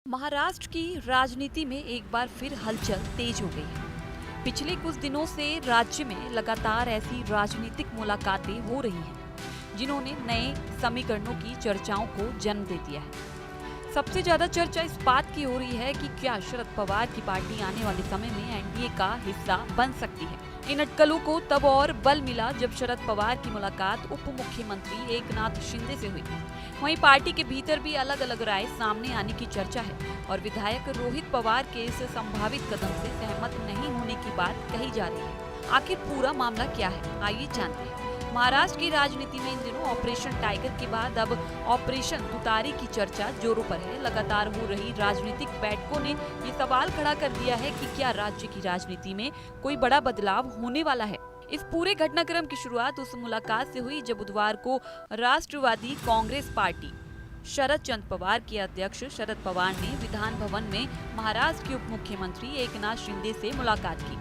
महाराष्ट्र की राजनीति में एक बार फिर हलचल तेज हो गई है। पिछले कुछ दिनों से राज्य में लगातार ऐसी राजनीतिक मुलाकातें हो रही हैं, जिन्होंने नए समीकरणों की चर्चाओं को जन्म दे दिया है। सबसे ज्यादा चर्चा इस बात की हो रही है कि क्या शरद पवार की पार्टी आने वाले समय में एनडीए का हिस्सा बन सकती है। इन अटकलों को तब और बल मिला जब शरद पवार की मुलाकात उप मुख्यमंत्री एकनाथ शिंदे से हुई। वहीं पार्टी के भीतर भी अलग अलग राय सामने आने की चर्चा है और विधायक रोहित पवार के इस संभावित कदम से सहमत नहीं होने की बात कही जा रही है। आखिर पूरा मामला क्या है, आइए जानते हैं। महाराष्ट्र की राजनीति में इन दिनों ऑपरेशन टाइगर के बाद अब ऑपरेशन तुतारी की चर्चा जोरों पर है। लगातार हो रही राजनीतिक बैठकों ने ये सवाल खड़ा कर दिया है कि क्या राज्य की राजनीति में कोई बड़ा बदलाव होने वाला है। इस पूरे घटनाक्रम की शुरुआत उस मुलाकात से हुई जब बुधवार को राष्ट्रवादी कांग्रेस पार्टी शरद चंद्र पवार के अध्यक्ष शरद पवार ने विधान भवन में महाराष्ट्र के उप मुख्यमंत्री एकनाथ शिंदे से मुलाकात की।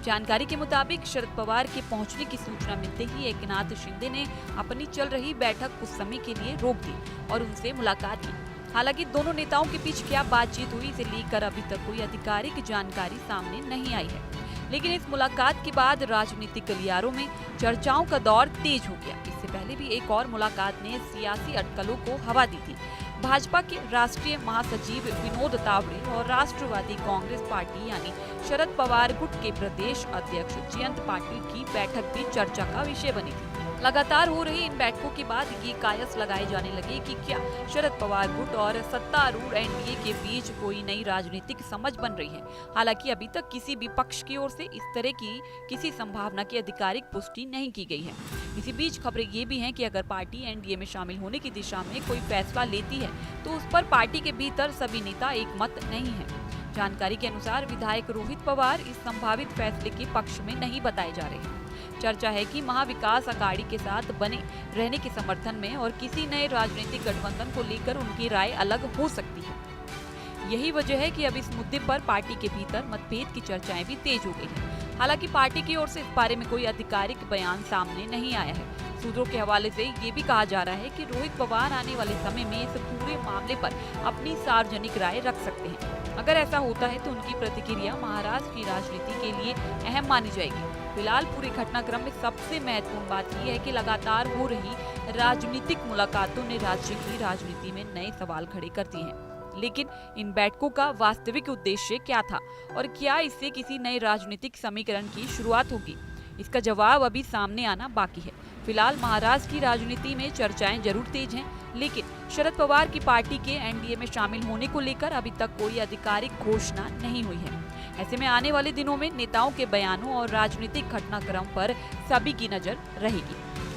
जानकारी के मुताबिक शरद पवार के पहुंचने की सूचना मिलते ही एकनाथ शिंदे ने अपनी चल रही बैठक कुछ समय के लिए रोक दी और उनसे मुलाकात की। हालांकि दोनों नेताओं के बीच क्या बातचीत हुई, इसे लेकर अभी तक कोई आधिकारिक जानकारी सामने नहीं आई है। लेकिन इस मुलाकात के बाद राजनीतिक गलियारों में चर्चाओं का दौर तेज हो गया। इससे पहले भी एक और मुलाकात ने सियासी अटकलों को हवा दी थी। भाजपा के राष्ट्रीय महासचिव विनोद तावड़े और राष्ट्रवादी कांग्रेस पार्टी यानी शरद पवार गुट के प्रदेश अध्यक्ष जयंत पाटिल की बैठक भी चर्चा का विषय बनी थी। लगातार हो रही इन बैठकों के बाद ये कयास लगाए जाने लगे कि क्या शरद पवार गुट और सत्तारूढ़ एनडीए के बीच कोई नई राजनीतिक समझ बन रही है। हालांकि अभी तक किसी भी पक्ष की ओर से इस तरह की किसी संभावना की आधिकारिक पुष्टि नहीं की गई है। इसी बीच खबरें ये भी हैं कि अगर पार्टी एनडीए में शामिल होने की दिशा में कोई फैसला लेती है तो उस पर पार्टी के भीतर सभी नेता एक मत नहीं है। जानकारी के अनुसार विधायक रोहित पवार इस संभावित फैसले के पक्ष में नहीं बताए जा रहे हैं। चर्चा है कि महाविकास अघाड़ी के साथ बने रहने के समर्थन में और किसी नए राजनीतिक गठबंधन को लेकर उनकी राय अलग हो सकती है। यही वजह है कि अब इस मुद्दे पर पार्टी के भीतर मतभेद की चर्चाएं भी तेज हो गई हैं। हालांकि पार्टी की ओर से इस बारे में कोई आधिकारिक बयान सामने नहीं आया है। सूत्रों के हवाले से ये भी कहा जा रहा है कि रोहित पवार आने वाले समय में इस पूरे मामले पर अपनी सार्वजनिक राय रख सकते हैं। अगर ऐसा होता है तो उनकी प्रतिक्रिया महाराष्ट्र की राजनीति के लिए अहम मानी जाएगी। फिलहाल पूरे घटनाक्रम में सबसे महत्वपूर्ण बात यह है कि लगातार हो रही राजनीतिक मुलाकातों ने राज्य की राजनीति में नए सवाल खड़े कर दिए हैं। लेकिन इन बैठकों का वास्तविक उद्देश्य क्या था और क्या इससे किसी नए राजनीतिक समीकरण की शुरुआत होगी, इसका जवाब अभी सामने आना बाकी है। फिलहाल महाराष्ट्र की राजनीति में चर्चाएं जरूर तेज हैं, लेकिन शरद पवार की पार्टी के एनडीए में शामिल होने को लेकर अभी तक कोई आधिकारिक घोषणा नहीं हुई है। ऐसे में आने वाले दिनों में नेताओं के बयानों और राजनीतिक घटनाक्रम पर सभी की नजर रहेगी।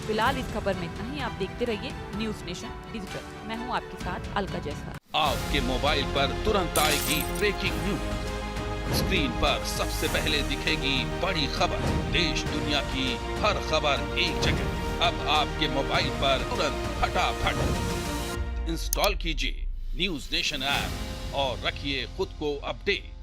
फिलहाल इस खबर में इतना ही। आप देखते रहिए न्यूज नेशन डिजिटल। मैं हूं आपके साथ अलका जैसवाल। आपके मोबाइल पर तुरंत आएगी ब्रेकिंग न्यूज। स्क्रीन पर सबसे पहले दिखेगी बड़ी खबर। देश दुनिया की हर खबर एक जगह। अब आपके मोबाइल पर तुरंत फटाफट इंस्टॉल कीजिए न्यूज नेशन ऐप और रखिए खुद को अपडेट।